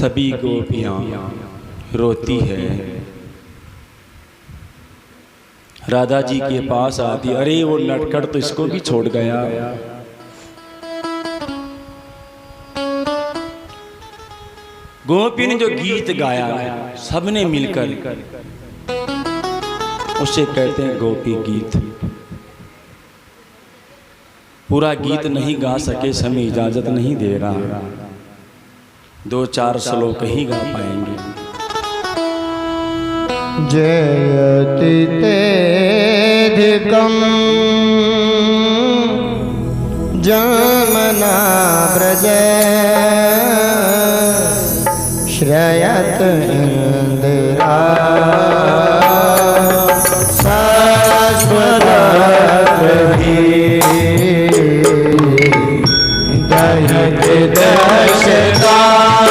सभी गोपियाँ रोती है। राधा जी के पास आती, अरे वो नटखट तो इसको भी छोड़ गया। गोपी ने जो गीत गाया सबने मिलकर उसे कहते हैं गोपी गीत। पूरा गीत नहीं गा सके, समय इजाजत नहीं दे रहा, 2-4 श्लोक ही गा पाएंगे। जयति तेधिकं जमना व्रज श्रयत इंदिरा दशका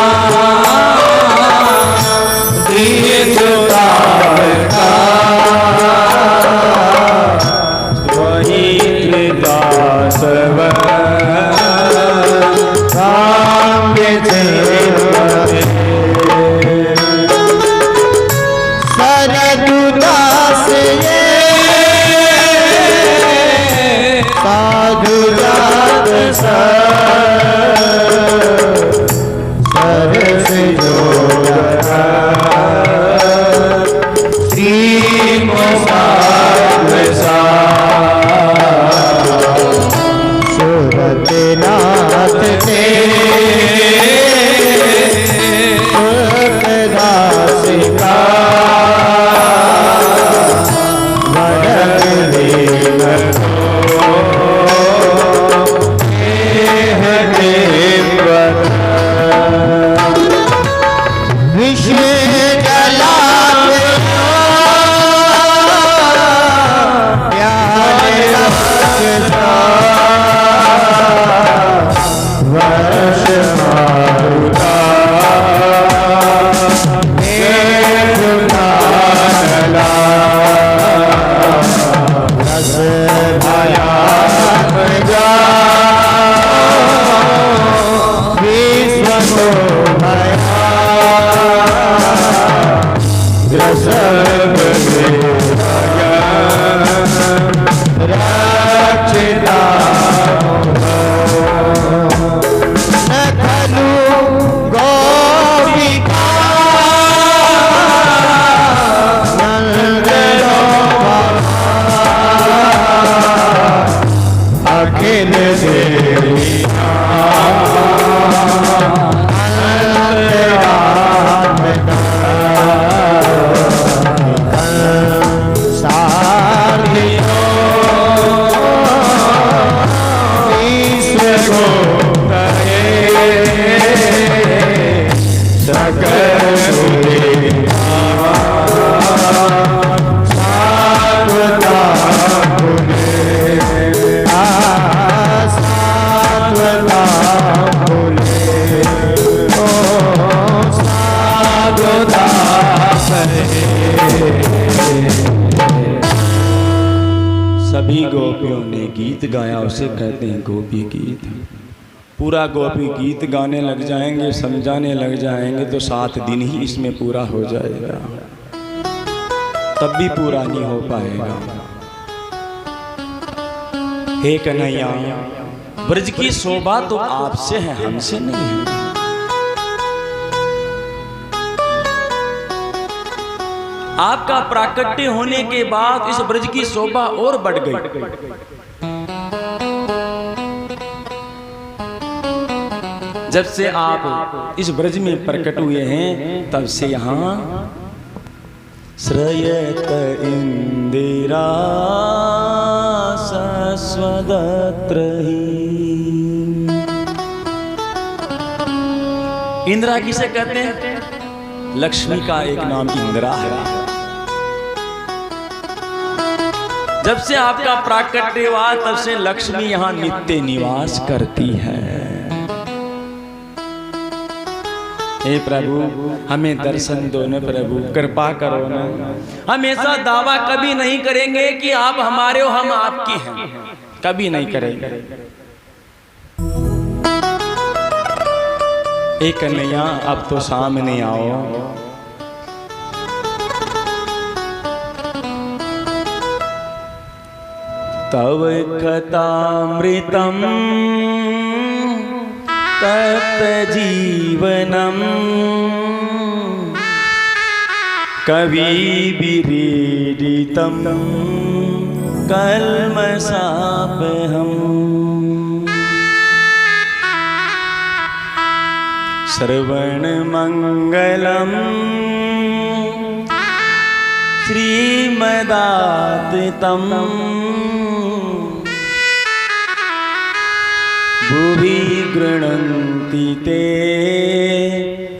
सभी गोपियों ने गीत गाया, उसे कहते हैं गोपी गीत। पूरा गोपी गीत गाने लग जाएंगे, समझाने लग जाएंगे तो 7 दिन ही इसमें पूरा हो जाएगा, तब भी पूरा नहीं हो पाएगा। हे कन्हैया, ब्रज की शोभा तो आपसे है, हमसे नहीं है। आपका प्राकट्य होने के बाद इस ब्रज की शोभा और बढ़ गई। जब से आप इस ब्रज में प्रकट हुए हैं, तब से यहाँ श्रयत इंदिरा सस्वदत्र इंदिरा किसे कहते हैं? लक्ष्मी का एक नाम इंदिरा है। जब से आपका प्राकट्य हुआ, तब से लक्ष्मी यहाँ नित्य निवास करती है। हे प्रभु, हमें दर्शन दो न प्रभु, कृपा करो न। हम ऐसा दावा कभी नहीं करेंगे कि आप हमारे हो, हम आपके हैं, कभी नहीं करेंगे। ए कन्हैया अब तो सामने आओ। तव कथामृतम तप्त जीवनम कवि विरीडितम कल्मषापहम् श्रवण मंगलम श्रीमदाततं भुवि गृह्णन्ति ते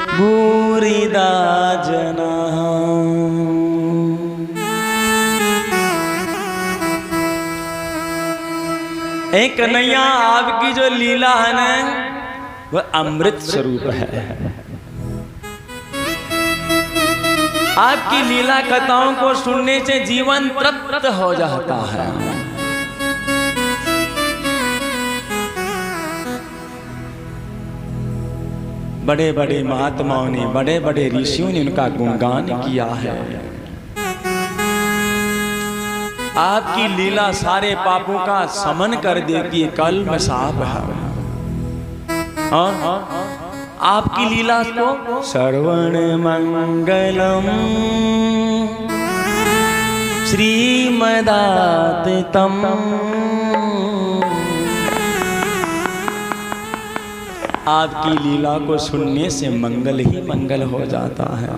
भूरिदा जनाः। एक कन्हैया आपकी जो लीला है ना वह अमृत स्वरूप है। आपकी लीला कथाओं को सुनने से जीवन तृप्त हो जाता है। बड़े बड़े महात्माओं ने, बड़े बड़े ऋषियों ने उनका गुणगान किया है। आपकी लीला सारे पापों का समन कर देती है, कल्मषाप है। और आपकी लीला को श्रवण मंगलम श्रीमदाततं, आपकी लीला को सुनने से मंगल ही मंगल हो जाता है।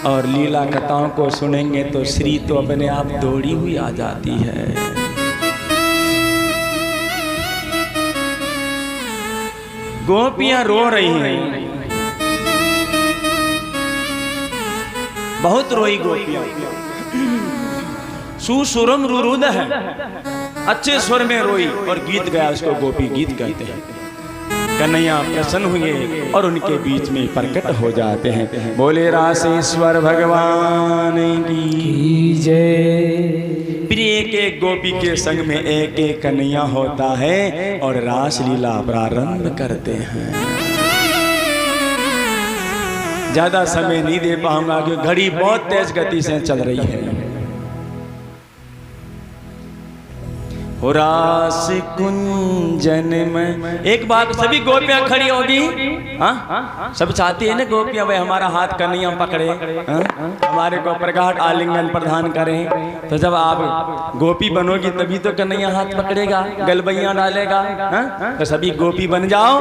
और लीला कथाओं को सुनेंगे तो श्री तो अपने आप दौड़ी हुई आ जाती है। गोपियां रो रही हैं, बहुत रोई गोपियां। सुसुरम रुरुद है, अच्छे स्वर में रोई और गीत गाया, उसको गोपी गीत कहते हैं। कन्हैया प्रसन्न हुए और उनके बीच में प्रकट हो जाते हैं। बोले रासेश्वर भगवान की जय। प्रिय एक एक गोपी के संग में एक एक कन्हैया होता है और रासलीला प्रारंभ करते हैं। ज्यादा समय नहीं दे पाऊंगा क्योंकि घड़ी बहुत तेज गति से चल रही है। हो रास कुंजन में एक बार सभी गोपियां खड़ी होगी। हाँ, सब चाहती है ना गोपियां भाई हमारा हाथ कन्हैया पकड़े, हमारे को प्रगाढ़ आलिंगन प्रदान करें। तो जब आप गोपी बनोगी तभी तो कन्हैया हाथ पकड़ेगा, गलबैया डालेगा। तो सभी गोपी बन जाओ।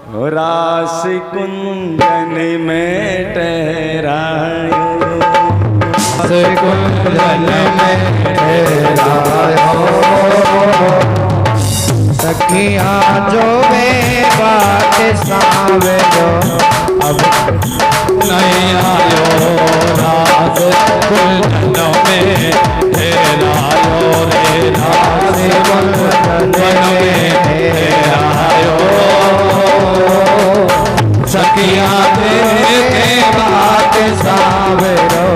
हो रास कुंजन में ठहरायो, कुंजन में ठहरायो, सखियां जो वे बात सावरो, अब नहीं आयो। रास कुंजन में ठहरायो रे, रास कुंजन में ठहरायो, सखियां के बात सावरो,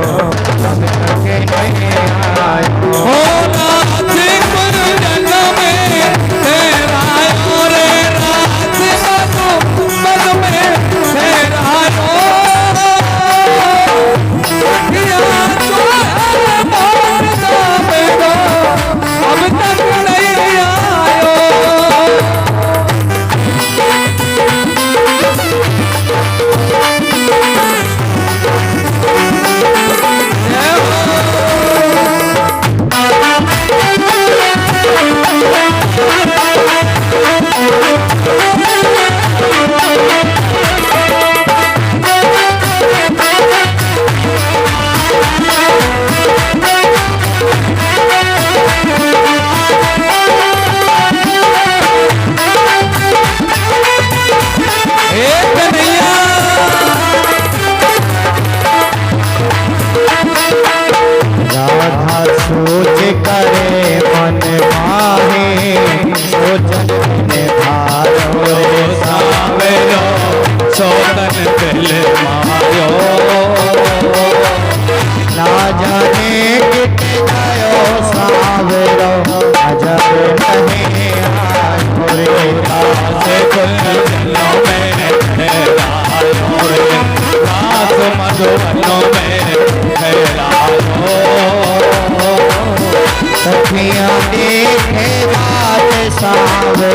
सावरो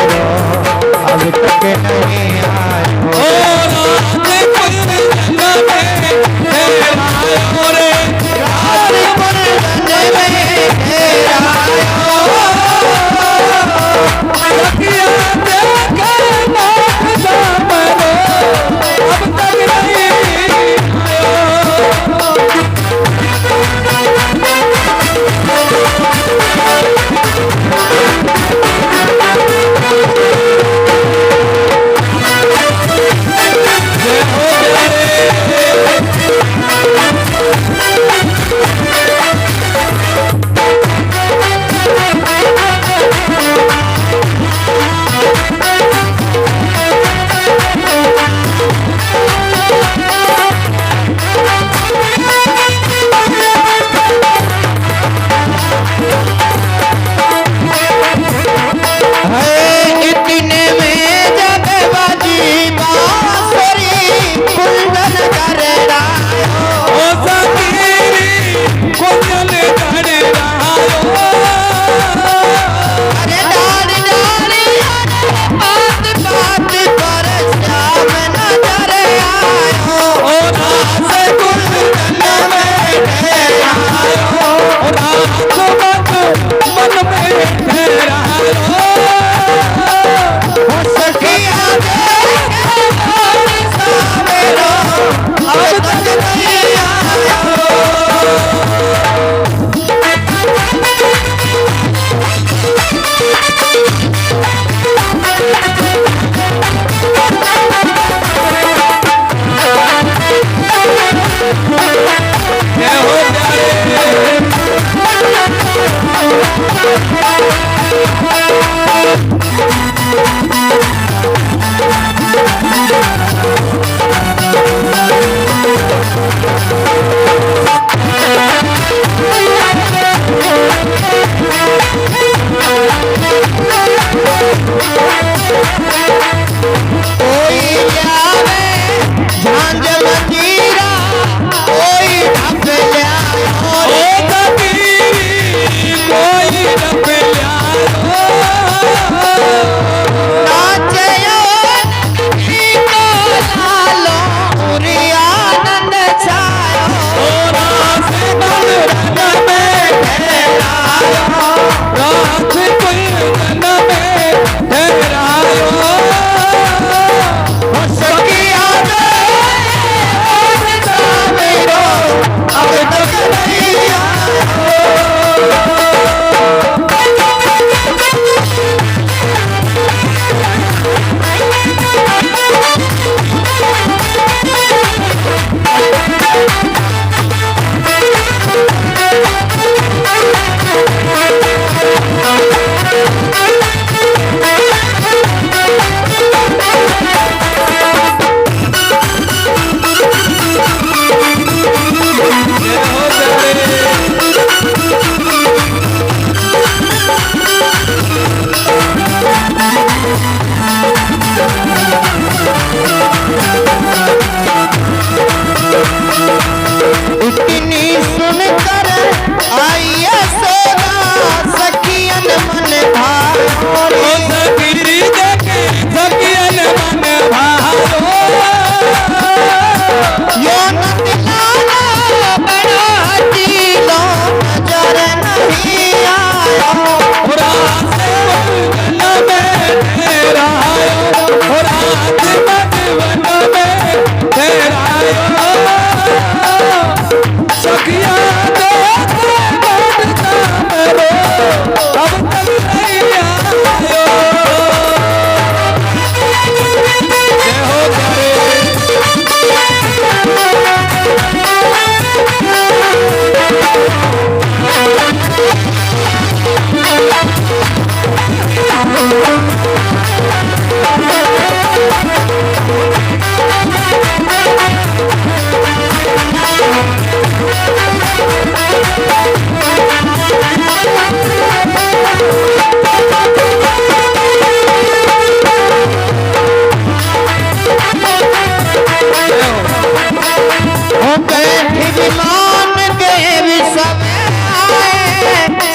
अब तक नहीं आयो।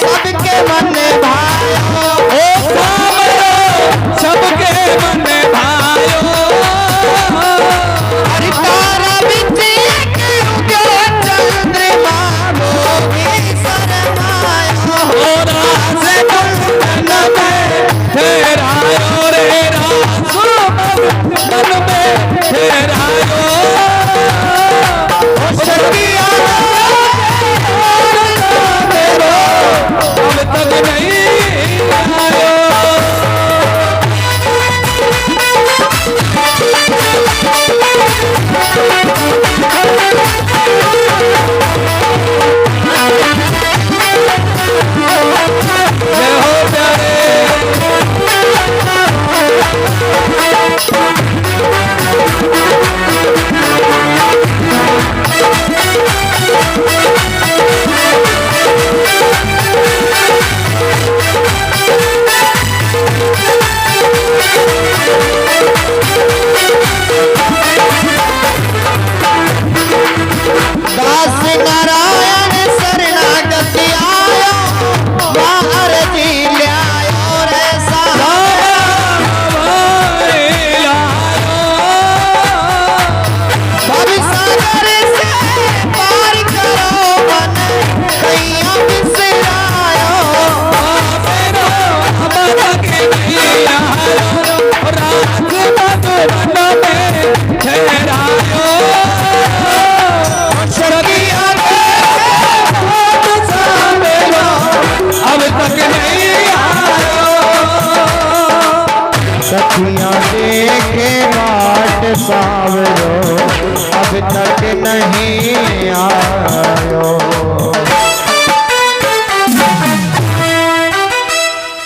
सबके मन भाई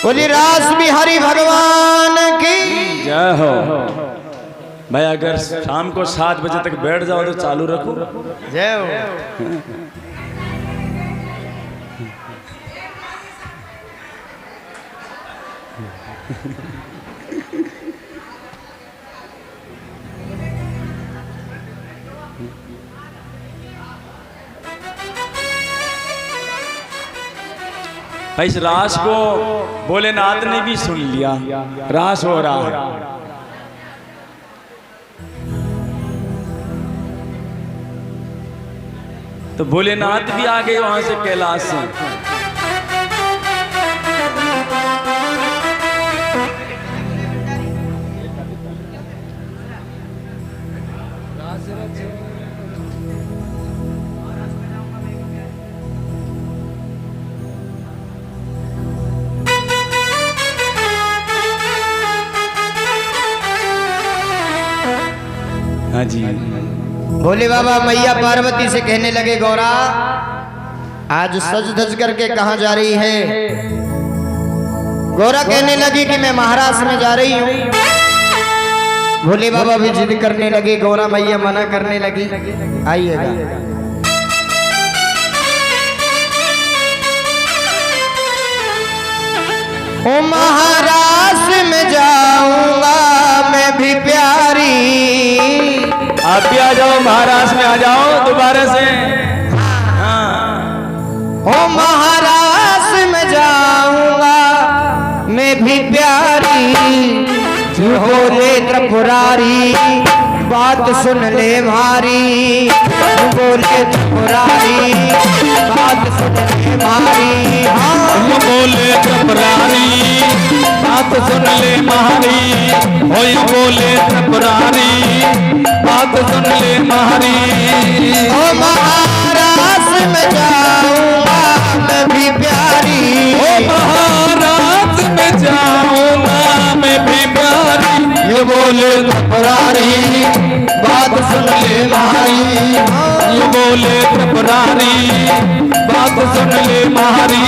बोली रास बिहारी भगवान की जय हो। भाई अगर शाम को 7 बजे तक बैठ जाओ तो चालू रखो। जय हो। भाई इस रास को भोलेनाथ ने भी सुन लिया, रास हो रहा है। तो भोलेनाथ भी आ गए वहां से कैलाश से। हाँ जी। भोले बाबा मैया पार्वती से कहने लगे गौरा आज सज धज करके कहाँ जा रही है। गौरा कहने लगी कि मैं महाराष्ट्र में जा रही हूँ। भोले बाबा भी जिद करने लगे, गौरा मैया मना करने लगी आइएगा। ओ महाराष्ट्र में जाऊंगा मैं भी प्यारी। आप भी आ जाओ, महाराष्ट्र में आ जाओ दोबारा से। ओ महाराष्ट्र में जाऊंगा मैं भी प्यारी। भोले त्रिपुरारी बात सुन ले मारी। भोले त्रिपुरारी बात सुन ले मारी। बोले त्रिपुरारी बात सुन ले मारी। हो बोले त्रिपुरारी बात सुन ले मारी। ओ महाराष्ट्र में जाऊंगा मैं भी प्यारी। ओ महाराष्ट्र में जाऊंगा मैं भी प्यारी। ये बोले त्रिपुरारी बात सुन ले मारी। ये बोले त्रिपुरारी बात सुन ले मारी।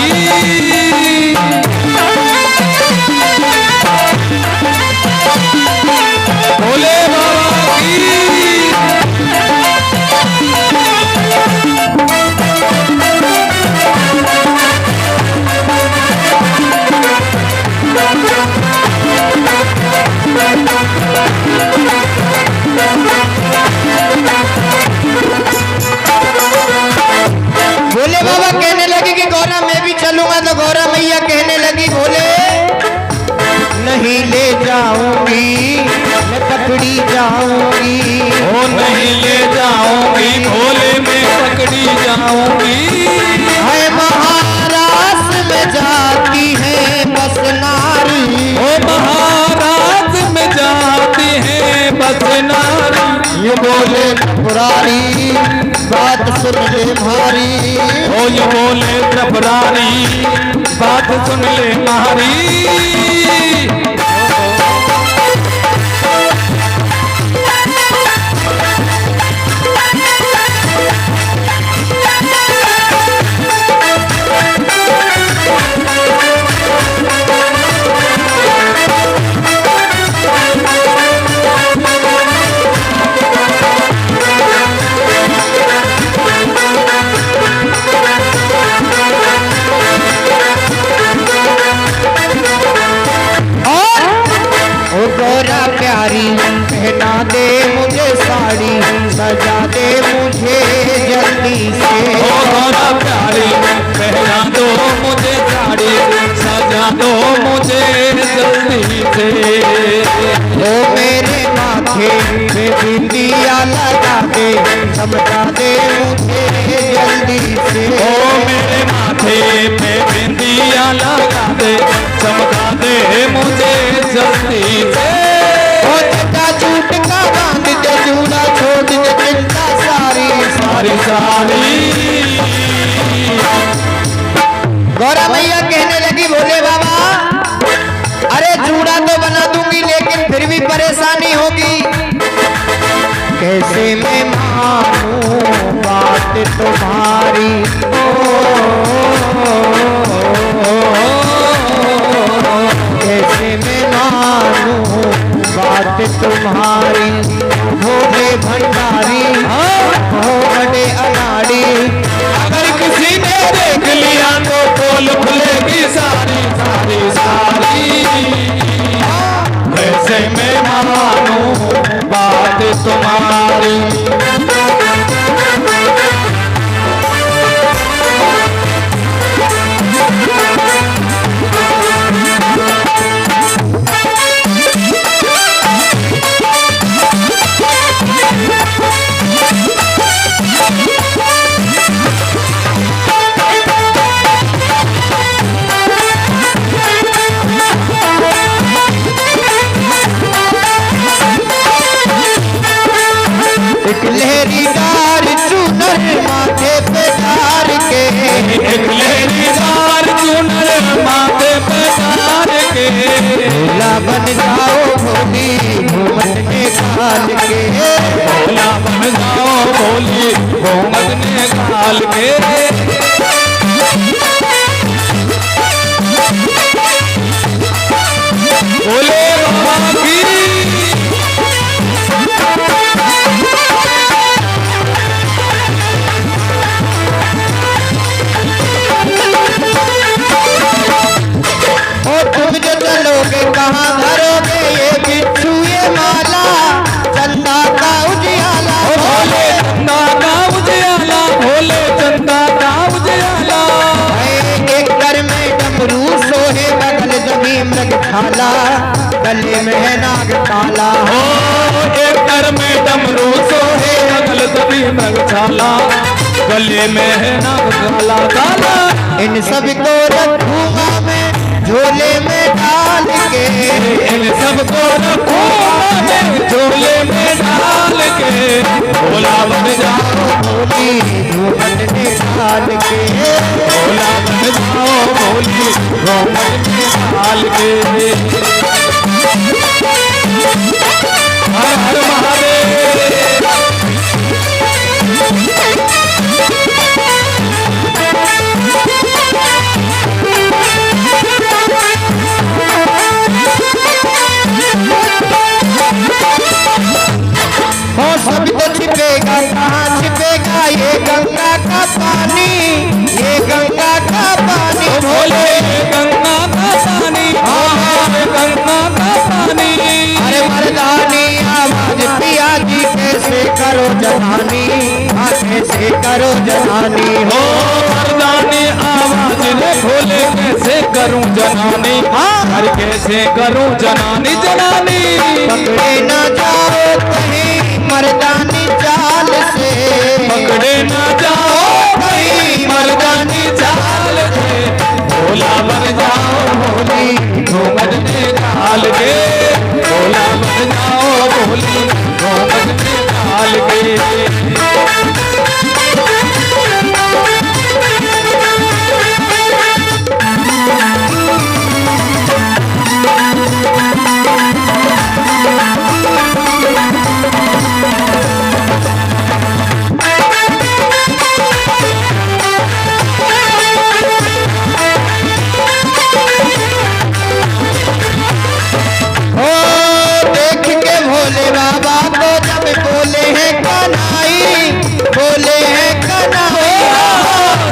भोले बाबा की। भोले बाबा कहने लगे कि गौरा मैं भी चलूंगा। तो गौरा मैया कहने लगी भोले नहीं ले जाऊंगी मैं पकड़ी जाऊंगी। ओ नहीं ले जाऊंगी भोले मैं पकड़ी जाऊंगी। है महाराष्ट्र में जाती है बस नारी। ओ महाराष्ट्र में जाती है बस नारी। ये बोले त्रिपुरारी बात सुन ले मारी। ओ ये बोले त्रिपुरारी बात सुन ले मारी। गौरा प्यारी पहना दे मुझे साड़ी। सजा दे मुझे जल्दी से। ओ गौरा प्यारी पहना दो मुझे साड़ी। सजा दो मुझे जल्दी से। ओ मेरे माथे पे बिंदिया लगा दे समझा दे मुझे जल्दी से। ओ मेरे माथे पे बिंदिया लगा दे चमका दे मुझे जल्दी से। ओ जटा झूठ का बांध दे जूड़ा छोड़ दे चिंता सारी सारी सारी। गौरा मैया कहने लगी भोले बाबा अरे जूड़ा तो बना दूंगी लेकिन फिर भी परेशानी होगी। कैसे मैं मानूं बात तुम्हारी। कैसे मैं मानूं बात तुम्हारी। एक लहरीदार चुनर माथे पे डार के, एक लहरीदार चुनर माथे पे डाल के, भोला बन जाओ भोली घूमट निकाल के, भोला बन जाओ भोली घूमट निकाल के। बोले बाबा की तुम जो चलोगे कहाँ धरोगे ये बिच्छू ये माला, चंदा का उजियाला, भोले चंदा का उजियाला, भोले चंदा का उजियाला। एक कर में डमरू सोहे बगल जमी मृग छाला, गले में है नाग काला, हो एक कर में डमरू सोहे अगल सभी मगछाला, गले में है नाग काला काला। इन सब को रखूंगा मैं झोले में डाल के, इन सबको रखूंगा मैं झोले में डाल के, भोला बन जाओ भोली घूमट निकाल के, भोला बन जाओ भोली घूमट निकाल के। हर हर महादेव। हो सब तो छिपेगा कहाँ छिपेगा ये गंगा का पानी, ये गंगा का पानी, भोले गंगा का पानी, गंगा का पानी। अरे मर्दानी आवाज पिया जी कैसे करो जनानी, हाँ कैसे करो जनानी, हो मर्दानी आवाज रे भोले कैसे करूं जनानी, हर कैसे करूं जनानी जनानी। पकड़े न जाओ कहीं मर्दानी चाल से, पकड़े न जाओ कहीं मर्दानी चाल से, भोला बन जाओ भोली घूमट निकाल के, भोला बन जाओ भोली घूमट निकाल के। ओ देख के भोले बाबा को जब बोले हैं कन्हई, बोले हैं कन्हई,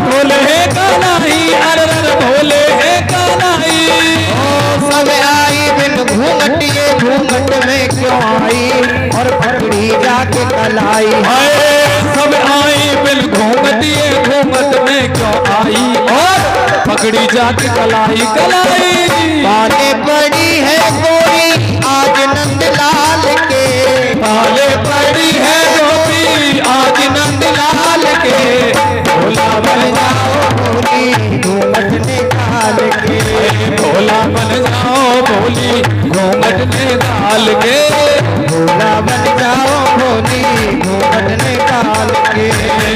भोले है कन्हई, अरे भोले है कन्हई। सब आई बिन घूंघट ये घूंघट में क्यों आई, और पकड़ी जाके कलाई, सब आई बिल घूमती घूमत में क्यों आई, और पकड़ी जाती कलाई कलाई। पाले पड़ी है गोरी आज नंदलाल के, पाले पड़ी है गोरी आज नंदलाल के, भोला बन जाओ भोली घूंघट निकाल के, भोला बन जाओ भोली घूमट निकाल के, भोला बन जाओ भोली घूंघट निकाल के,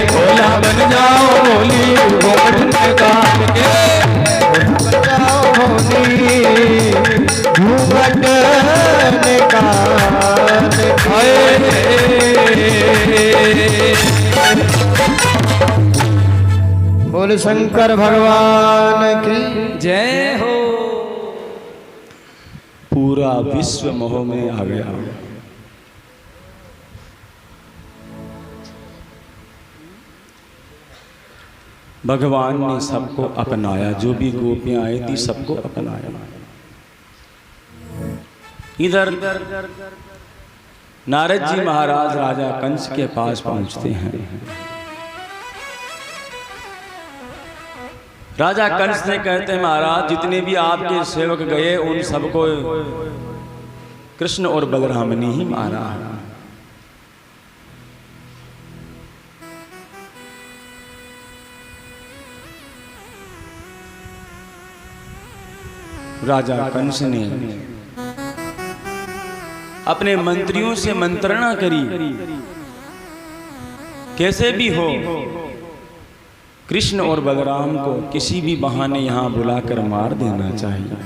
भोला बन जाओ भोली घूमट निकाल के। जाओ भोली घूंघट निकाल बोल शंकर भगवान की जय हो। पूरा विश्व मोह में आ गया। भगवान ने सबको अपनाया, जो भी गोपियां आई थी सबको अपनाया। इधर नारद जी महाराज राजा कंस के पास पहुंचते हैं। राजा कंस ने कहते हैं, महाराज जितने भी आपके सेवक गए उन सबको कृष्ण और बलराम ने ही मारा। राजा कंस ने अपने मंत्रियों से मंत्रणा करी, कैसे भी हो कृष्ण और बलराम को किसी भी बहाने यहां बुलाकर मार देना चाहिए।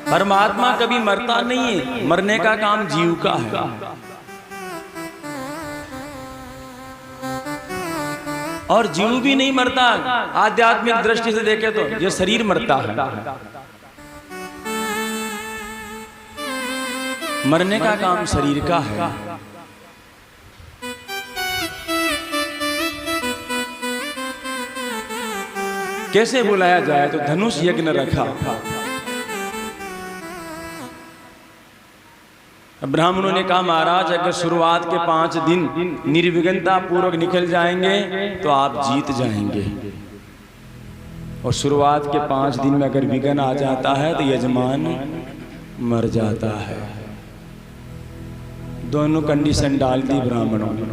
परमात्मा कभी मरता नहीं है, मरने का काम जीव का है। और जीव भी नहीं मरता, आध्यात्मिक दृष्टि से देखे तो ये शरीर मरता है। मरने का काम शरीर का है। कैसे बुलाया जाए तो धनुष यज्ञ रखा। ब्राह्मणों ने कहा, महाराज अगर शुरुआत के 5 दिन निर्विघ्नता पूर्वक निकल जाएंगे तो आप जीत जाएंगे, और शुरुआत के 5 दिन में अगर विघ्न आ जाता है तो यजमान मर जाता है। दोनों कंडीशन डाल दी ब्राह्मणों ने।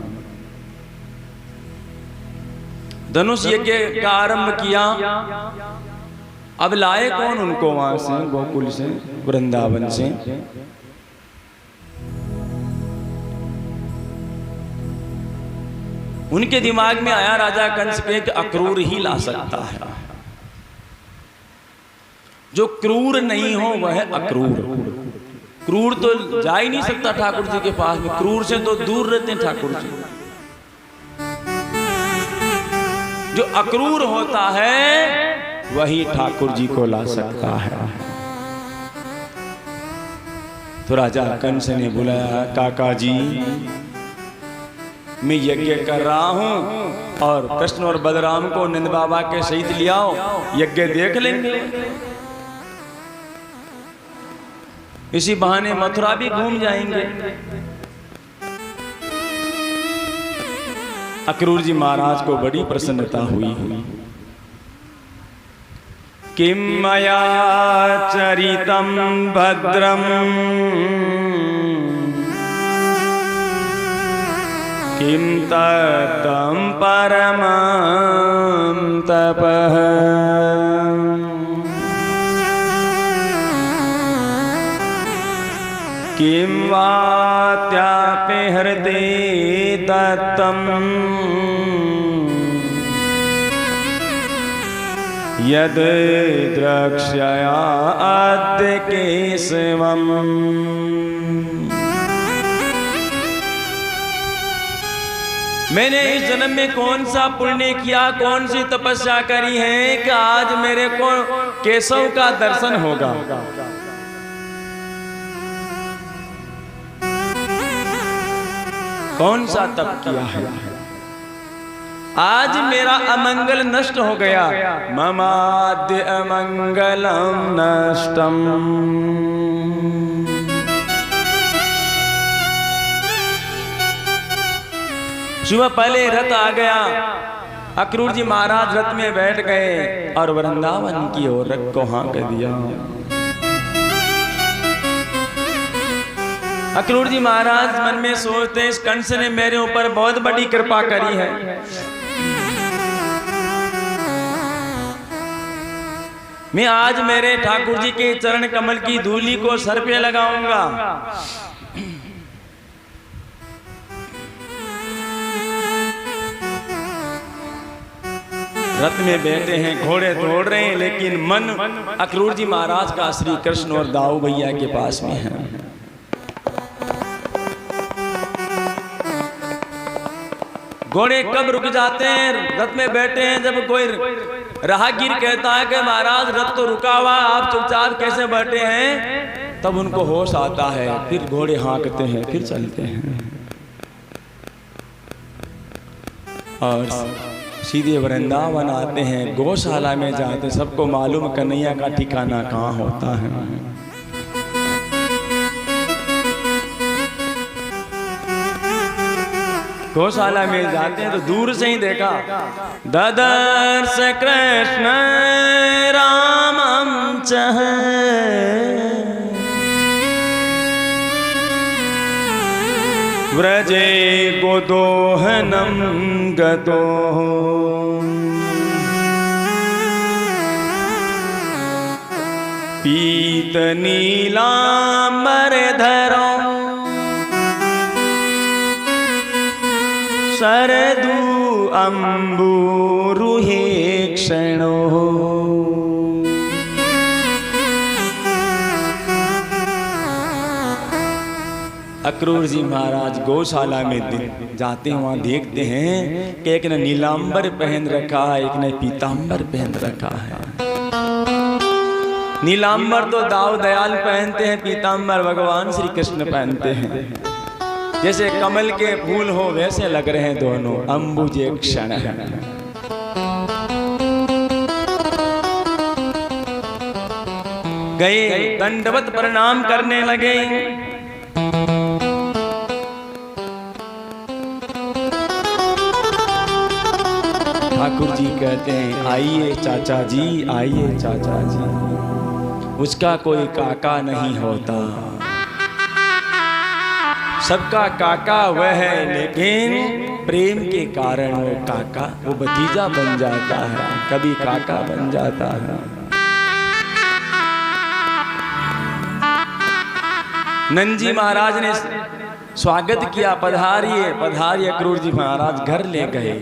धनुष यज्ञ का आरंभ किया। अब लाए कौन उनको वहां से, गोकुल से, वृंदावन से। उनके दिमाग में आया राजा कंस के कि अक्रूर ही ला सकता है, जो क्रूर नहीं हो वह अक्रूर। क्रूर तो जा ही नहीं सकता ठाकुर जी के पास में, क्रूर से तो दूर रहते हैं ठाकुर जी। जो अक्रूर होता है वही ठाकुर जी को ला सकता है। तो राजा कंस ने बुलाया, काका जी मैं यज्ञ कर रहा हूं और कृष्ण और बलराम को नंद बाबा के सहित ले आओ, यज्ञ देख लेंगे। इसी बहाने मथुरा भी घूम जाएंगे। अक्रूर जी महाराज को बड़ी प्रसन्नता हुई। किम मया चरितम भद्रम किम ततं परमं तपः किं वात्यापि हृदि दत्तम् यद् द्रक्ष्या अद्य केशवम्। मैंने इस जन्म में कौन सा पुण्य किया, कौन सी तपस्या करी है कि आज मेरे को केशव का दर्शन होगा। कौन सा तप किया है, आज मेरा अमंगल नष्ट हो गया। ममाद्य अमंगलम नष्टम। सुबह पहले रथ आ गया। अक्रूर जी महाराज रथ में बैठ गए और वृंदावन की ओर रथ को हाँक दिया। अक्रूर जी महाराज मन में सोचते, इस कंस ने मेरे ऊपर बहुत बड़ी कृपा करी है। मैं आज मेरे ठाकुर जी के चरण कमल की धूली को सर पे लगाऊंगा। रथ में बैठे हैं, घोड़े दौड़ रहे हैं, लेकिन मन अक्रूर जी महाराज का श्री कृष्ण और दाऊ भैया के पास में है। घोड़े कब रुक जाते हैं, रथ में बैठे हैं, जब कोई राहगीर कहता है कि महाराज रथ तो रुका हुआ, आप चुपचाप कैसे बैठे हैं, तब उनको होश आता है। फिर घोड़े हाँकते हैं, फिर चलते हैं। और सीधे वृंदावन आते हैं, गौशाला में जाते हैं। सबको मालूम कन्हैया का ठिकाना कहाँ होता है। गौशाला में जाते हैं तो दूर से ही देखा, ददर्श कृष्ण रामम चह व्रजे गोदोहनम गतो पीत नीलांबर धरो शरदू अम्बुरुहे क्षणो। अक्रूर जी महाराज गौशाला में जाते हैं, वहाँ देखते हैं कि एक ने नीलांबर पहन रखा है, एक ने पीतांबर पहन रखा है। नीलांबर तो दाऊ दयाल पहनते हैं, पीतांबर भगवान श्री कृष्ण पहनते हैं। जैसे कमल के फूल हो वैसे लग रहे हैं दोनों, अम्बुजे क्षण है। गए दंडवत प्रणाम करने लगे। ठाकुर जी कहते हैं, आइए चाचा जी, आइए चाचा जी। उसका कोई काका नहीं होता, सबका काका वह है, लेकिन प्रेम के कारण वो काका, वो भतीजा बन जाता है, कभी काका बन जाता है। नंदजी महाराज ने स्वागत किया, पधारिए पधारिए। अक्रूर जी महाराज घर ले गए।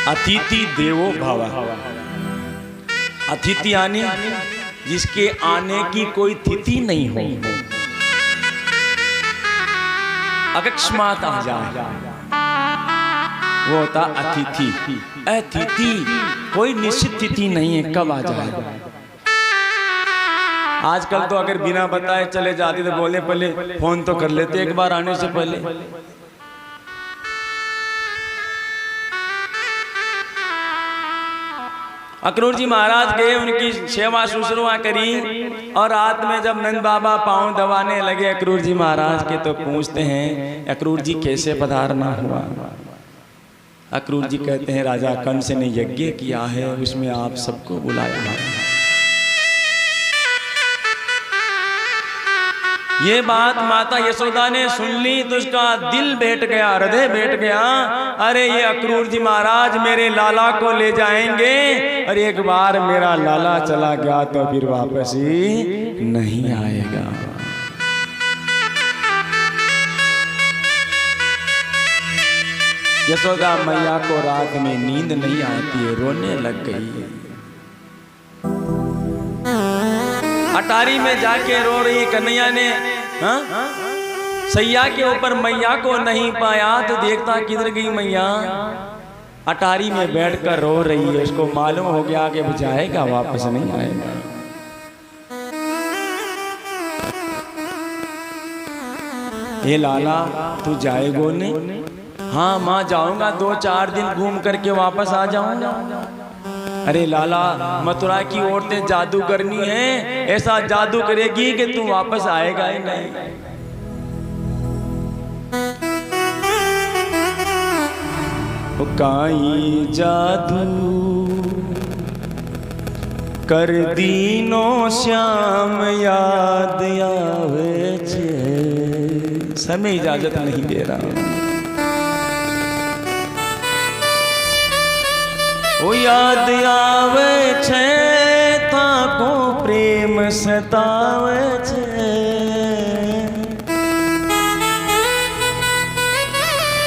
अतिथि देवो भव, अतिथि यानी जिसके आने की कोई तिथि नहीं हो, अकस्मात आ जाए, वो होता अतिथि। अतिथि कोई निश्चित तिथि नहीं है कब आ जाए। आजकल तो अगर बिना बताए चले जाते तो बोले पहले फोन तो कर लेते एक बार आने से पहले। अक्रूर जी महाराज गए, उनकी सेवा शुश्रूषा करी, और रात में जब नंद बाबा पांव दबाने लगे अक्रूर जी महाराज के, तो पूछते हैं, अक्रूर जी कैसे पधारना हुआ। अक्रूर जी कहते हैं, राजा कंस ने यज्ञ किया है, उसमें आप सबको बुलाया है। ये बात माता यशोदा ने सुन ली तो उसका दिल बैठ गया, हृदय बैठ गया। अरे ये अक्रूर जी महाराज मेरे लाला को ले जाएंगे, और एक बार मेरा लाला चला गया तो फिर वापस ही नहीं आएगा। यशोदा मैया को रात में नींद नहीं आती है, रोने लग गई। अटारी में जाके रो रही कन्हैया ने, सैया के ऊपर मैया को नहीं पाया तो देखता किधर गई मैया। अटारी में बैठकर रो रही है, उसको मालूम हो गया कि वो जाएगा वापस नहीं आएगा। ये लाला तू जाएगो ने? हाँ माँ जाऊंगा, 2-4 दिन घूम करके वापस आ जाऊंगा। अरे लाला मथुरा की औरतें जादू करनी है, ऐसा जादू करेगी कि तू वापस आएगा ही नहीं। काई जादू कर दीनो श्याम याद आवे छे। समय इजाजत नहीं दे रहा। ओ याद आवे छे ताको प्रेम सतावे छे।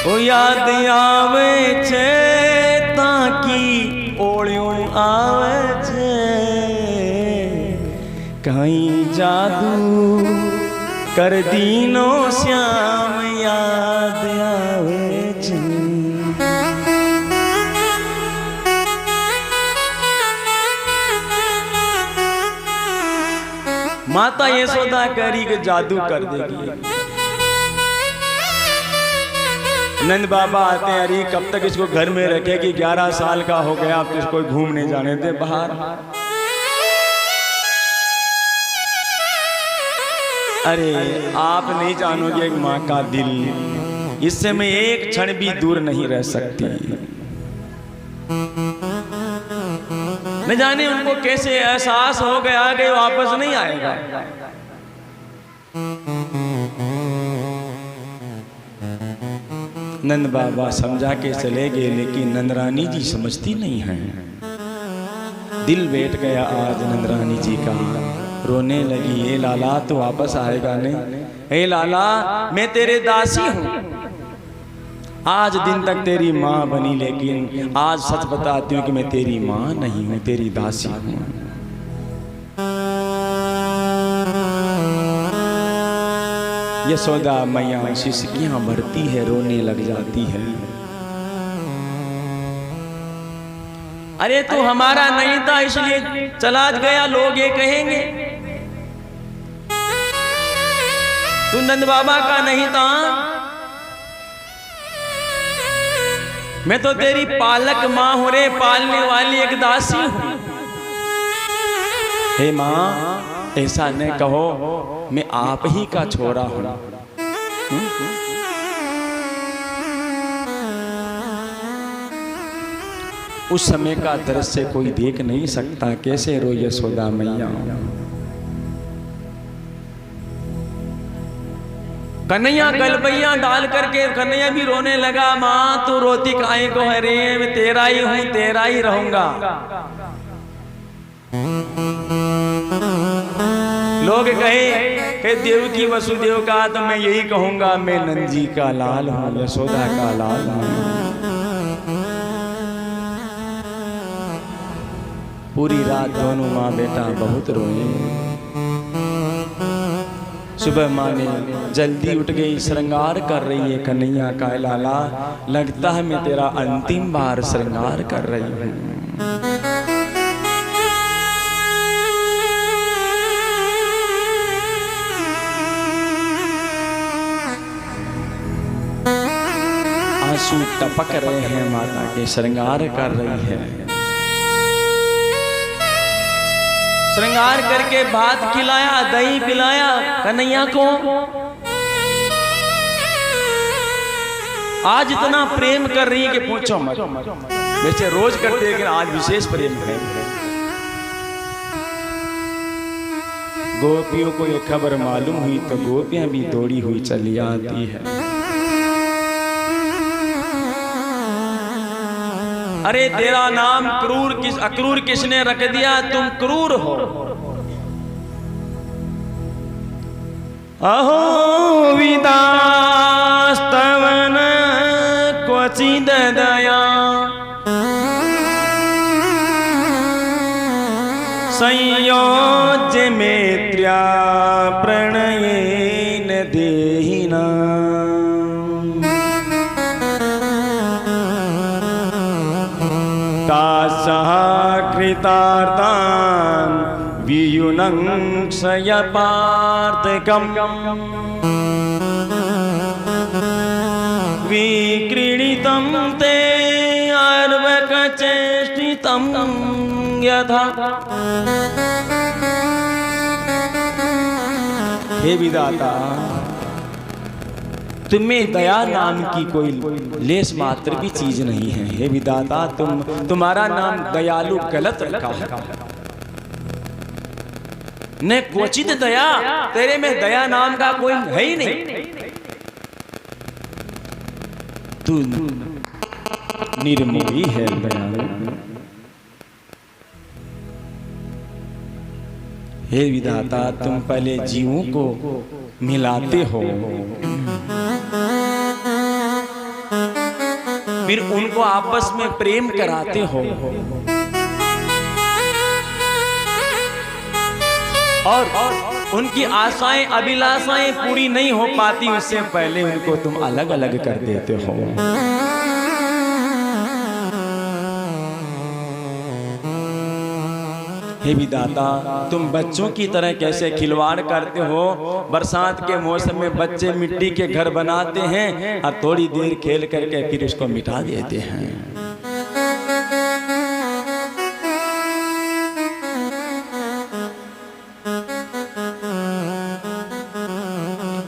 ओ याद आवे छे ताकी ओळियों आवे छे। कहीं जादू कर दीनो श्याम याद आवे छे। माता यशोदा करी के जादू कर देगी। नंद बाबा आते हैं, अरे कब तक इसको घर में रखे कि 11 साल का हो गया, अब तो इसको घूमने जाने दे बाहर। अरे आप नहीं जानोगे एक माँ का दिल, इससे मैं एक क्षण भी दूर नहीं रह सकती। न जाने उनको कैसे एहसास हो गया कि वापस नहीं आएगा। नंद बाबा समझा के चले गए, लेकिन नंदरानी जी समझती नहीं है। दिल बैठ गया आज नंदरानी जी का, रोने लगी, ए लाला तो वापस आएगा नहीं, ए लाला मैं तेरे दासी हूँ, आज दिन तक तेरी माँ बनी, लेकिन आज सच बताती हूँ कि मैं तेरी माँ नहीं हूँ, तेरी दासी हूँ। यशोदा मैया सिसकियां भरती है, रोने लग जाती है। अरे तू हमारा नहीं था इसलिए चला गया, लोग ये कहेंगे। तू नंद बाबा का नहीं था, मैं तो तेरी पालक माँ हूं रे, पालने वाली एक दासी हूं। हे माँ ऐसा न कहो, मैं आप ही का छोरा हूं। उस समय का दृश्य कोई देख नहीं सकता, कैसे रो यशोदा मैया। कन्हैया गलबैया डाल करके कन्हैया भी रोने लगा, माँ तू रोती काहे को है रे, मैं तेरा ही हूं, तेरा ही रहूंगा। लोग कहे देव की वसुदेव का, तो मैं यही कहूंगा मैं नंद जी का लाल हूं, यशोदा का लाल हूं। पूरी रात दोनों माँ बेटा बहुत रोए। सुबह माँ ने जल्दी उठ गई, श्रृंगार कर रही है कन्हैया का, लाला लगता है मैं तेरा अंतिम बार श्रृंगार कर रही हूँ। आंसू टपक रहे हैं, माता के श्रृंगार कर रही है। श्रृंगार करके भात खिलाया, दही पिलाया कन्हैया को। आज इतना प्रेम कर रही है कि पूछो मत। वैसे रोज करते हैं, लेकिन आज विशेष प्रेम है। गोपियों को ये खबर मालूम हुई तो गोपियां भी दौड़ी हुई चली आती है। अरे तेरा नाम अक्रूर किसने रख दिया, तुम क्रूर हो। अहो विदास्तवन क्वचिद दया, संयोज्य मैत्र्या प्रणयेन देहिना। कृतार्थान वियुनं क्षयपार्थकम् विक्रीडितं ते अर्वकचेष्टितं यथा। हे विधाता, तुम्हें दया नाम की कोई लेस मात्र भी चीज नहीं है। हे विधाता, तुम्हारा नाम दयालु गलत रखा है। न क्वचित दया, तेरे में दया नाम का कोई है ही नहीं। तू निर्मोही है दयालु। हे विधाता, तुम पहले जीवों को मिलाते हो, फिर उनको आपस में प्रेम कराते हो, और उनकी आशाएं अभिलाषाएं पूरी नहीं हो पाती, उससे पहले उनको तुम अलग अलग कर देते हो। हे विधाता, तुम बच्चों की तरह कैसे खिलवाड़ करते हो। बरसात के मौसम में बच्चे मिट्टी के घर बनाते हैं और थोड़ी देर खेल करके फिर उसको मिटा देते हैं।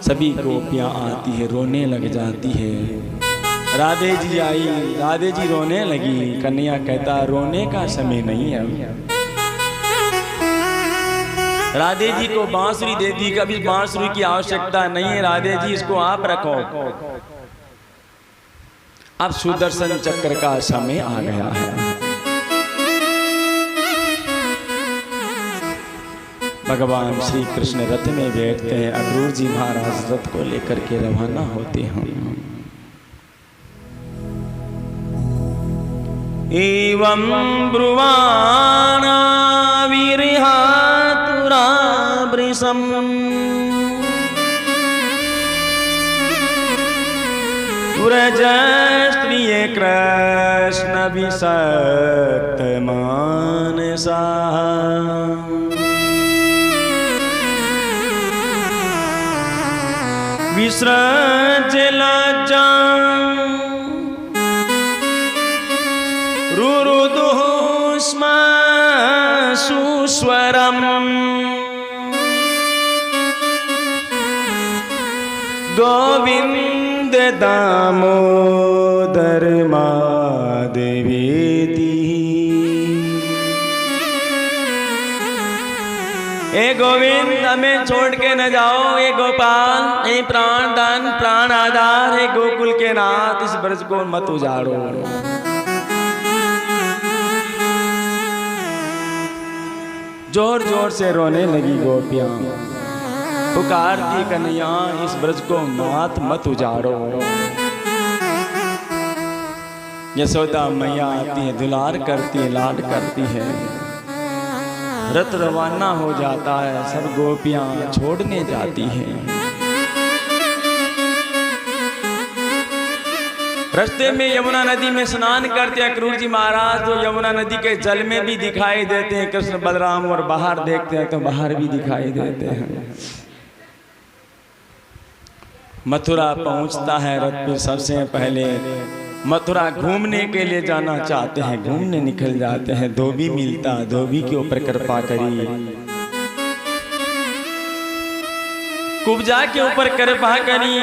सभी गोपियां आती है, रोने लग जाती है। राधे जी आई, राधे जी रोने लगी। कन्हैया कहता रोने का समय नहीं है। राधे जी को बांसुरी दे दी, कभी बांसुरी की आवश्यकता नहीं है। राधे जी इसको आप रखो। अब सुदर्शन चक्र का समय आ गया है। भगवान श्री कृष्ण रथ में बैठते हैं। अक्रूर जी महाराज रथ को लेकर के रवाना होते हैं। एवं ब्रुवाणा वीरहातुरावृषम् पुरजस्त्रिय कृष्ण विसक्त मानसा विसृज लज्जाम् रुरुदुः स्म सुस्वरम् गोविंद दामोदर माधवेति। ए गोविंद हमें छोड़ के न जाओ। ए गोपाल, ए प्राणदान प्राण आधार, हे गोकुल के नाथ, इस ब्रज को मत उजाड़ो। जोर जोर से रोने लगी गोपियां, पुकारती कन्हैया इस ब्रज को मत उजाड़ो। यशोदा मैया आती है, दुलार करती है, लाड करती है। रथ रवाना हो जाता है, सब गोपियां छोड़ने जाती हैं। रास्ते में यमुना नदी में स्नान करते अक्रूर जी महाराज, तो यमुना नदी के जल में भी दिखाई देते हैं कृष्ण बलराम, और बाहर देखते हैं तो बाहर भी दिखाई देते हैं। मथुरा पहुंचता है रथ पे। सबसे पहले मथुरा घूमने के लिए जाना चाहते हैं, घूमने निकल जाते हैं। धोबी मिलता, धोबी के ऊपर कृपा करी, कुब्जा के ऊपर कृपा करी।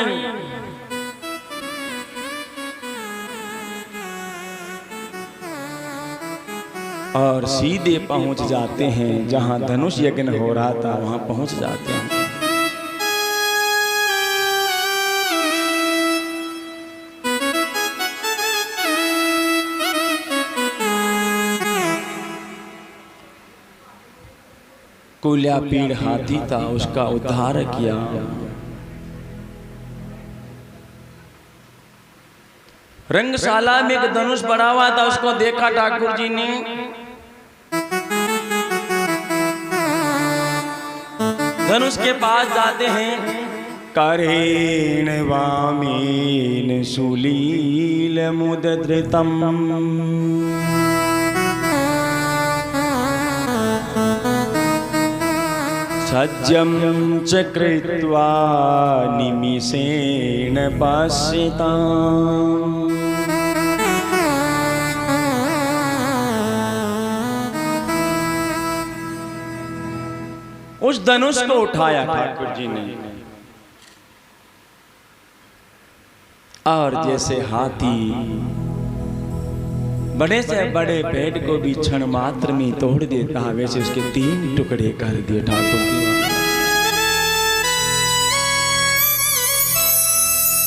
और सीधे पहुंच जाते हैं जहां धनुष यज्ञ हो रहा था, वहां पहुंच जाते हैं। कुल्यापीड़ हाथी था, उसका उद्धार किया। रंगशाला में एक धनुष पड़ा हुआ था, उसको देखा ठाकुर जी ने। धनुष के पास जाते हैं। करेण वामीन सुलील मुद्रितम सज्जं च कृत्वा निमिषेण पश्यताम्। उस धनुष को उठाया ठाकुर जी ने, और जैसे हाथी बड़े से बड़े पेड़ को भी क्षण मात्र में तोड़ देता है, वैसे उसके 3 टुकड़े कर दिए ठाकुर जी।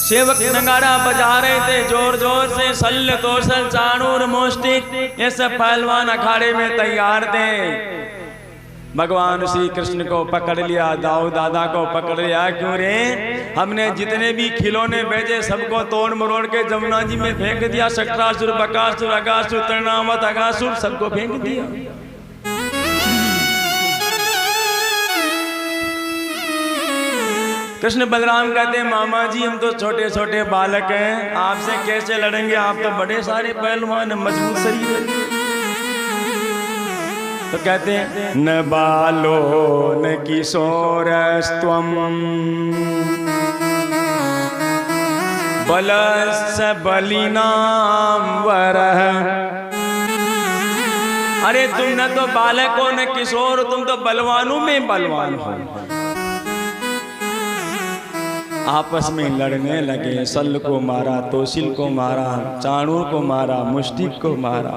सेवक नगाड़ा बजा रहे थे जोर जोर से। शल्य तोषण चाणूर मोष्टिक ये सब पहलवान अखाड़े में तैयार थे। भगवान श्री कृष्ण को पकड़ लिया, दाऊ दादा को पकड़ लिया। क्यों रे, हमने जितने भी खिलौने भेजे सबको तोड़ मरोड़ के जमुना जी में फेंक दिया। शक्रासुर, बकासुर, अगासुर, तृणावत, अगासुर सबको फेंक दिया। कृष्ण बलराम कहते हैं मामा जी हम तो छोटे छोटे बालक हैं, आपसे कैसे लड़ेंगे, आप तो बड़े सारे पहलवान, मजबूत शरीर है। तो कहते हैं न बालो न किशोरस्त्वम बलस्य बलिनाम वरः। अरे तुम न तो बालक हो न किशोर, तुम तो बलवानों में बलवान हो। आपस में लड़ने लगे, सल को मारा, तोसिल को मारा, चाणूर को मारा, मुष्टिक को मारा।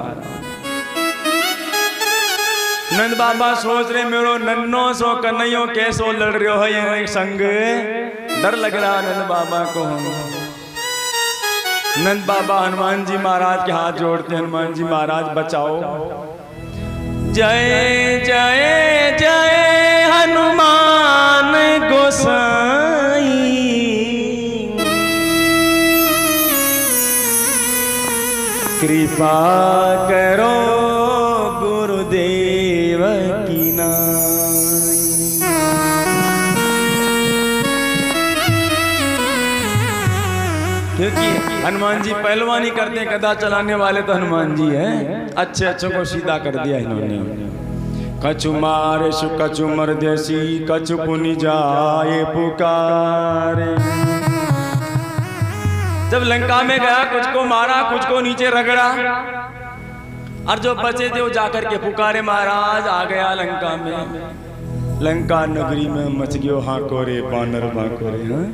नंद बाबा सोच रहे मेरो नन्नो सो कन्हैयो कैसो लड़ रहे हो ये संग, डर लग रहा नंद बाबा को। नंद बाबा हनुमान जी महाराज के हाथ जोड़ते, हनुमान जी महाराज बचाओ। जय जय जय हनुमान गोसाई, कृपा करो गुरुदेव की नाई। क्योंकि हनुमान जी पहलवानी करते, गदा चलाने वाले तो हनुमान जी हैं। अच्छे अच्छों को सीधा कर दिया इन्होंने। कछु मारे सु कछु मर्देसी, कछु पुनि जाए पुकारे। जब लंका में गया, कुछ को मारा, कुछ को नीचे रगड़ा, और जो बचे थे वो जाकर के पुकारे महाराज आ गया लंका में। लंका नगरी में मच गयो हाकोरे बानर बाकोरे। हाँ?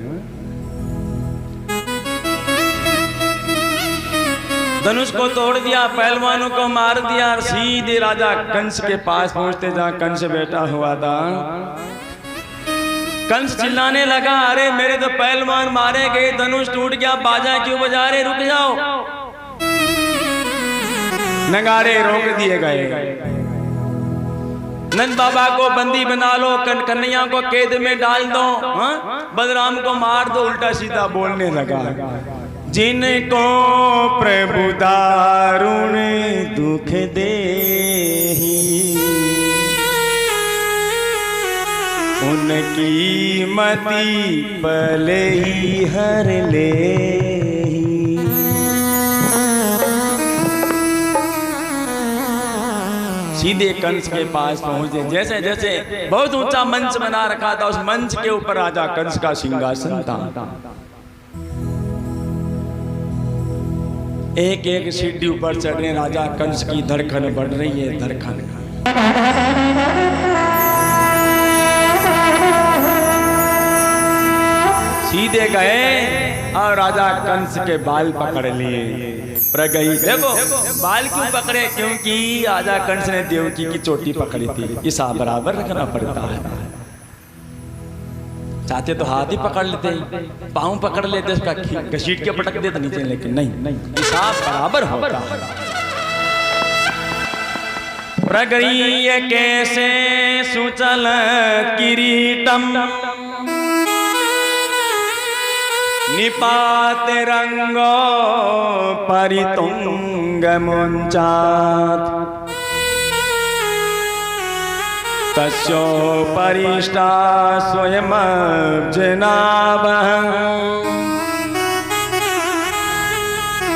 धनुष को तोड़ दिया, पहलवानों को मार दिया, और सीधे राजा कंस के पास पहुंचते जहां कंस बैठा हुआ था। कंस चिल्लाने लगा, अरे मेरे तो पहलवान मारे गए, धनुष टूट गया, बाजा क्यों बजा रहे, रुक जाओ। नगारे रोक दिए गए। नंद बाबा को बंदी बना लो, कन्हैया को कैद में डाल दो, हाँ? बलराम को मार दो। उल्टा सीधा बोलने लगा, जिनको प्रभु दारुण दुख देहि, उनकी मति पले ही हर ले। सीधे कंस के पास पहुंचे। जैसे जैसे बहुत ऊंचा मंच बना रखा था, उस मंच के ऊपर राजा कंस का सिंहासन था। एक एक सीढ़ी ऊपर चढ़ने राजा कंस की धड़कन बढ़ रही है, धड़कन। सीधे गए और राजा कंस के बाल पकड़ लिए। प्रगई देखो बाल क्यों पकड़े, क्योंकि राजा कंस ने देवकी की चोटी पकड़ी थी। हिसाब बराबर रखना पड़ता है। चाहते तो हाथ ही पकड़ लेते, पाँव पकड़ लेते, उसका घसीट के पटक देते नीचे, लेकिन नहीं, हिसाब बराबर होता है। प्रगरीय कैसे सुचल किरीटम, निपात रंगो परितुंग मुंचात, तस्योपरिष्टा स्वयं जनावः,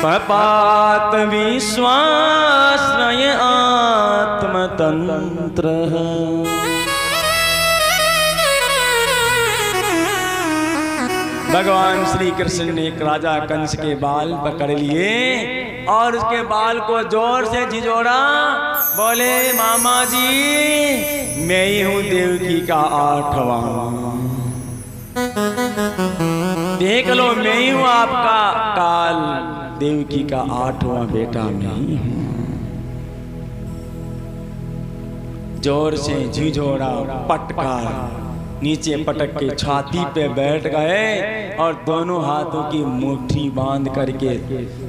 पपात विश्वाश्रय आत्मतंत्रः। भगवान श्री कृष्ण ने एक राजा कंस के बाल पकड़ लिए और उसके बाल को जोर से झिझोड़ा। बोले, मामा जी मैं ही हूं देवकी का 8वां, देख लो मैं ही हूं आपका काल, देवकी का 8वां बेटा मैं ही हूं। जोर से झिझोड़ा, पटका, नीचे पटक के छाती पे बैठ गए और दोनों हाथों की मुट्ठी बांध करके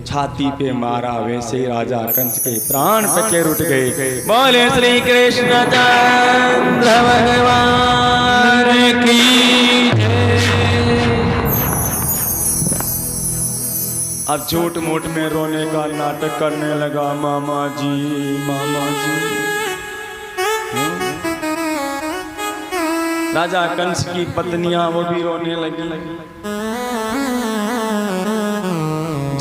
छाती पे मारा। वैसे राजा कंस के प्राण पखेर उठ गए। बोले श्री कृष्ण चंद्र भगवान की। अब झूठ मूठ में रोने का नाटक करने लगा। मामा जी, मामा जी। राजा कंस की पत्नियां वो भी रोने लगी।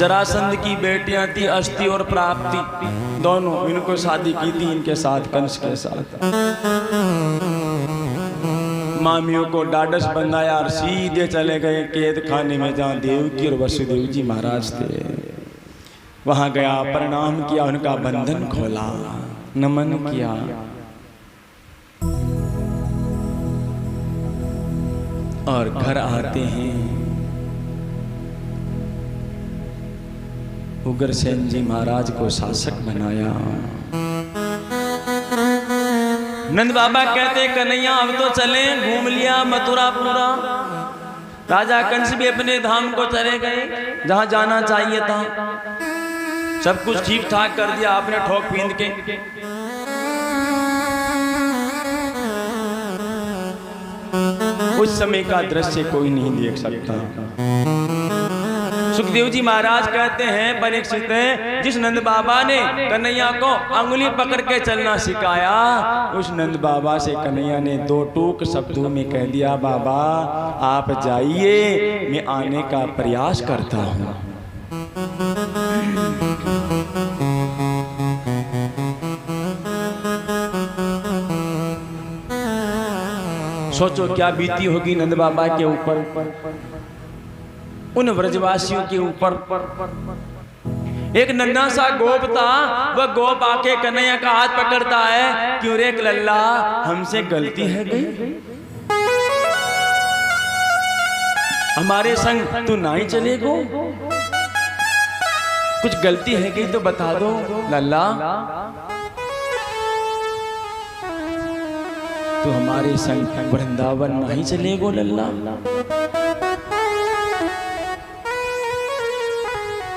जरासंध की बेटियां थी अस्थि और प्राप्ति, दोनों, इनको शादी की थी इनके साथ, कंस के साथ। मामियों को डाडस बंधाया और सीधे चले गए कैद खाने में जहाँ देवकी और वसुदेव जी महाराज थे। वहां गया, प्रणाम किया, उनका बंधन खोला, नमन किया। और घर आते हैं, उग्रसेन जी महाराज को शासक बनाया। नंद बाबा कहते कन्हैया अब तो चले, घूम लिया मथुरा पूरा। राजा कंस भी अपने धाम को चले गए जहां जाना चाहिए था, सब कुछ ठीक ठाक कर दिया आपने ठोक पींद के। उस समय का दृश्य कोई नहीं देख सकता। सुखदेव जी महाराज कहते हैं परीक्षित, जिस नंद बाबा ने कन्हैया को अंगुली पकड़ के चलना सिखाया, उस नंद बाबा से कन्हैया ने दो टूक शब्दों में कह दिया, बाबा आप जाइए, मैं आने का प्रयास करता हूं। सोचो क्या बीती होगी नंद बाबा के ऊपर, उन व्रजवासियों के ऊपर। एक नन्हा सा गोप था, वह गोप आके कन्हैया का हाथ पकड़ता है, क्यों रे लल्ला हमसे गलती है गई, हमारे संग तू ना ही चलेगो, कुछ गलती है गई तो बता दो लल्ला, तो हमारे संग वृंदावन नहीं चलेगो लल्ला।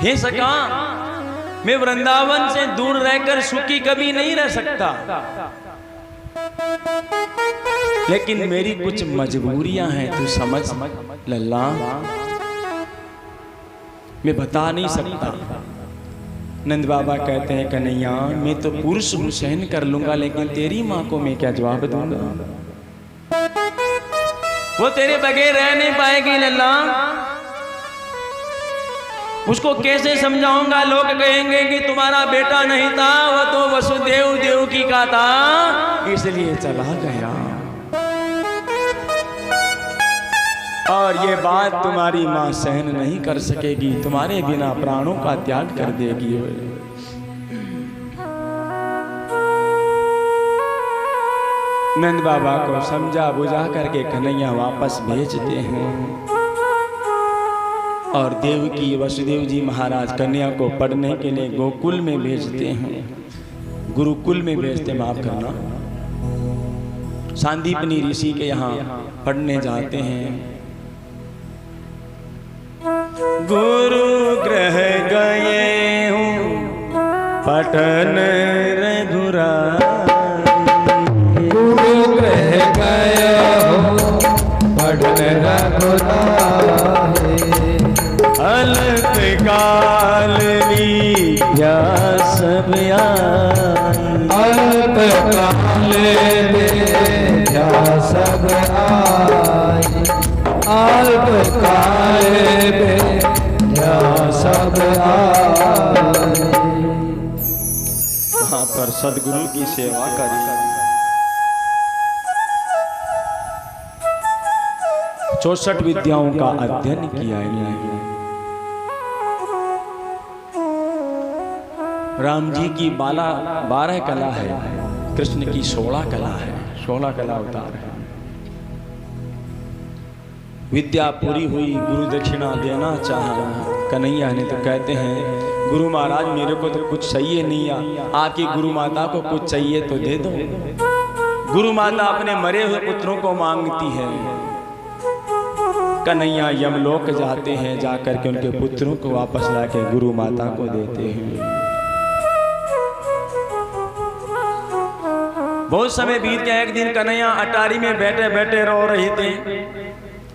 हे सखा, मैं वृंदावन से दूर रहकर सुखी कभी नहीं रह सकता, लेकिन मेरी कुछ मजबूरियां हैं, तू समझ लल्ला, मैं बता नहीं सकता। नंद बाबा कहते हैं कन्हैया मैं तो पुरुष हूं, सहन कर लूंगा, लेकिन तेरी माँ को मैं क्या जवाब दूंगा, वो तेरे बगैर रह नहीं पाएगी लल्ला, उसको कैसे समझाऊंगा, लोग कहेंगे कि तुम्हारा बेटा नहीं था, वो तो वसुदेव देवकी का था, इसलिए चला गया। और ये बात तुम्हारी माँ सहन नहीं कर सकेगी, तुम्हारे बिना प्राणों का त्याग कर देगी। नंद बाबा को समझा बुझा करके कन्हैया वापस भेजते हैं, और देवकी वसुदेव जी महाराज कन्या को पढ़ने के लिए गोकुल में भेजते हैं, गुरुकुल में भेजते, माफ करना, सांदीपनी ऋषि के यहाँ पढ़ने जाते हैं। गुरु ग्रह गए हूँ पटन रघुराई, गुरु ग्रह गए हो पटन रघुराई, अलग काल विद्या सब आई, अल्प काल विद्या सब आई, अल्प काल विद्या सब आई। वहां पर सदगुरु की सेवा करी, 64 विद्याओं का अध्ययन किया इन्होंने। राम जी की 12 कला है, कृष्ण की 16 कला है, 16 कला अवतार है। विद्या पूरी हुई, गुरु दक्षिणा देना चाहा कन्हैया ने, तो कहते हैं गुरु महाराज मेरे को तो कुछ चाहिए नहीं, आपकी गुरु माता को कुछ चाहिए तो दे दो। गुरु माता अपने मरे हुए पुत्रों को मांगती है, कन्हैया यमलोक जाते हैं, जाकर के उनके पुत्रों को वापस लाके गुरु माता को देते हैं। बहुत समय बीत गया, एक दिन कन्हैया अटारी में बैठे बैठे रो रहे थे,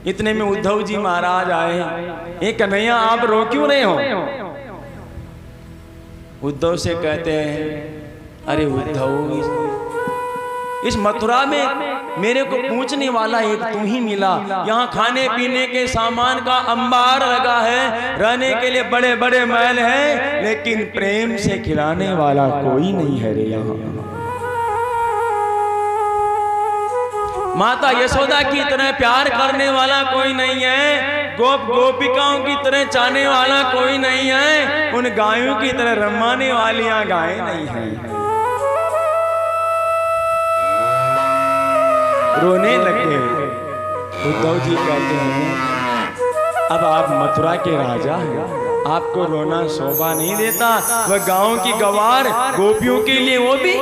इतने में उद्धव जी महाराज आए। ये कन्हैया आप रो क्यों रहे हो? उद्धव से कहते हैं अरे उद्धव, इस मथुरा में मेरे को पूछने वाला एक तू ही मिला। यहाँ खाने पीने के सामान का अंबार लगा है, रहने के लिए बड़े बड़े महल हैं, लेकिन प्रेम से खिलाने वाला कोई नहीं है रे यहाँ। माता यशोदा की तरह प्यार करने वाला कोई नहीं है, गोपिकाओं की तरह चाहने वाला कोई नहीं है, उन गायों की तरह रमाने वालियां गायें नहीं हैं। रोने लगे। उद्धव जी कहते हैं अब आप मथुरा के राजा हैं, आपको रोना शोभा नहीं देता। वह गांव की गवार गोपियों के लिए वो भी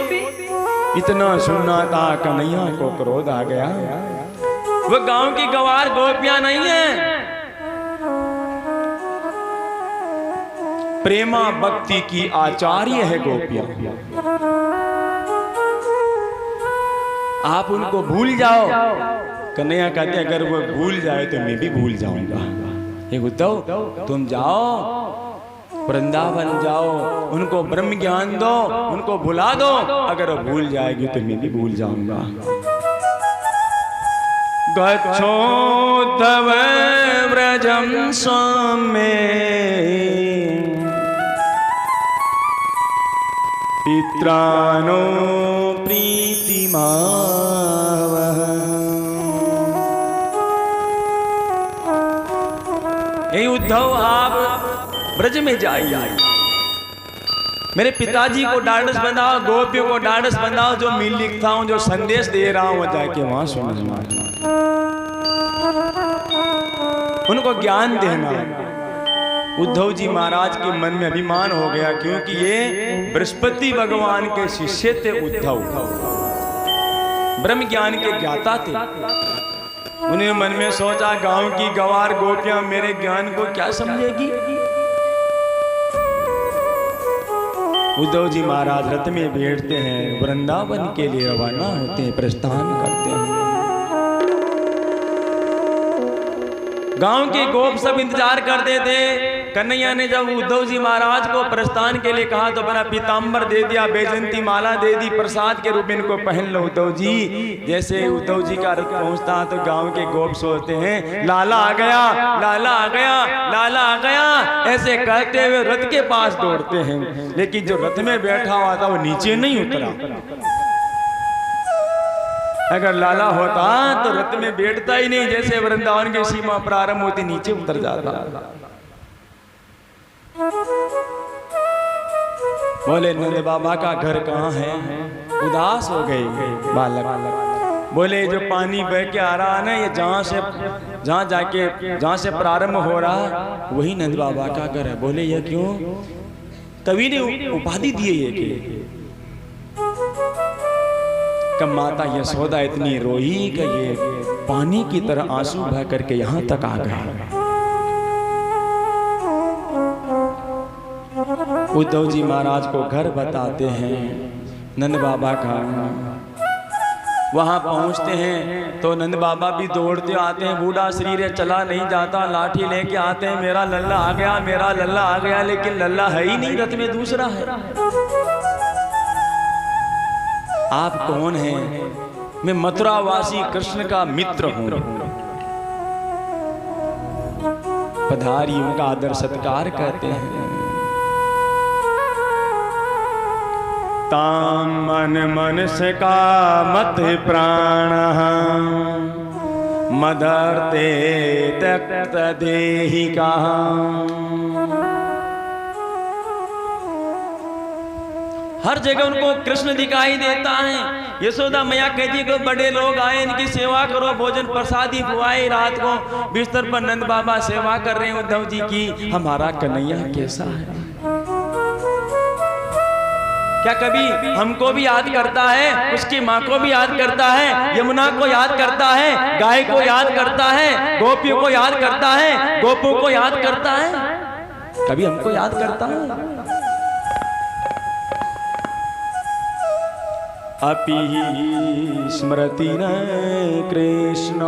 इतना सुनना था, कन्हैया को क्रोध आ गया। वह गांव की गवार गोपियां नहीं है, प्रेमा भक्ति की आचार्य है गोपियां। आप उनको भूल जाओ। कन्हैया कहते अगर वो भूल जाए तो मैं भी भूल जाऊंगा। ये उद्धव तुम जाओ, वृंदावन जाओ, उनको ब्रह्म ज्ञान दो, उनको भुला दो। अगर वो भूल जाएगी तो मैं भी भूल जाऊंगा। गच्छो तव व्रजम स्वामे पित्रानो प्रीतिमावह। हे उद्धव आप ब्रज में जाइए, मेरे पिताजी को डांडस बंधाओ, गोपियों को डांडस बंधाओ। जो मैं लिखता हूं, जो संदेश दे रहा हूं, वो जाके वहां सुनना, उनको ज्ञान देना। उद्धव जी महाराज के मन में अभिमान हो गया, क्योंकि ये बृहस्पति भगवान के शिष्य थे। उद्धव ब्रह्म ज्ञान के ज्ञाता थे। उन्हें मन में सोचा गांव की गवार गोपियां मेरे ज्ञान को क्या समझेगी। उद्धव जी महाराज रथ में बैठते हैं, वृंदावन के लिए रवाना होते हैं, प्रस्थान करते हैं। गांव के गोप सब इंतजार करते थे। कन्हैया ने जब उद्धव जी महाराज को प्रस्थान के लिए कहा तो बना पीताम्बर दे दिया, बैजंती माला दे दी, प्रसाद के रूप में इनको पहन लो उद्धव जी। जैसे उद्धव जी का रथ पहुंचता तो गांव के गोप सोचते हैं लाला आ गया, लाला आ गया, लाला आ गया, ऐसे कहते हुए रथ के पास दौड़ते हैं। लेकिन जो रथ में बैठा हुआ था वो नीचे नहीं उतरा। अगर लाला होता तो रथ में बैठता ही नहीं, जैसे वृंदावन की सीमा प्रारंभ होती नीचे उतर जाता। बोले नंद बाबा का घर कहाँ है? उदास हो गए बालक। बोले जो पानी बह के आ रहा है ना, ये जहाँ से प्रारंभ हो रहा वही नंद बाबा का घर है। बोले ये क्यों? कवि ने उपाधि दी है ये कब माता यशोदा इतनी रोई कि ये पानी की तरह आंसू बह करके यहाँ तक आ गया। उद्धव जी महाराज को घर बताते हैं नंद बाबा का। वहां पहुंचते हैं तो नंद बाबा भी दौड़ते आते हैं। बूढ़ा शरीर है, चला नहीं जाता, लाठी लेके आते हैं, मेरा लल्ला आ गया, मेरा लल्ला आ गया। लेकिन लल्ला है ही नहीं, रथ में दूसरा है। आप कौन हैं? मैं मथुरावासी कृष्ण का मित्र हूं। पधारी उनका आदर सत्कार करते हैं। ताम मन मनस्य का मत प्राण मदर्ते त्यक्त देहि का। हर जगह उनको कृष्ण दिखाई देता है। यशोदा मैया कहती को बड़े लोग आए, इनकी सेवा करो, भोजन प्रसादी खुआए। रात को बिस्तर पर नंद बाबा सेवा कर रहे हैं उद्धव जी की। हमारा कन्हैया कैसा है? क्या कभी हमको भी याद करता है? उसकी माँ को भी याद करता है, यमुना को याद करता है, गाय को याद करता है, गोपियों को याद करता है, गोपों को याद करता है? कभी हमको याद करता है? अपि स्मृति न कृष्ण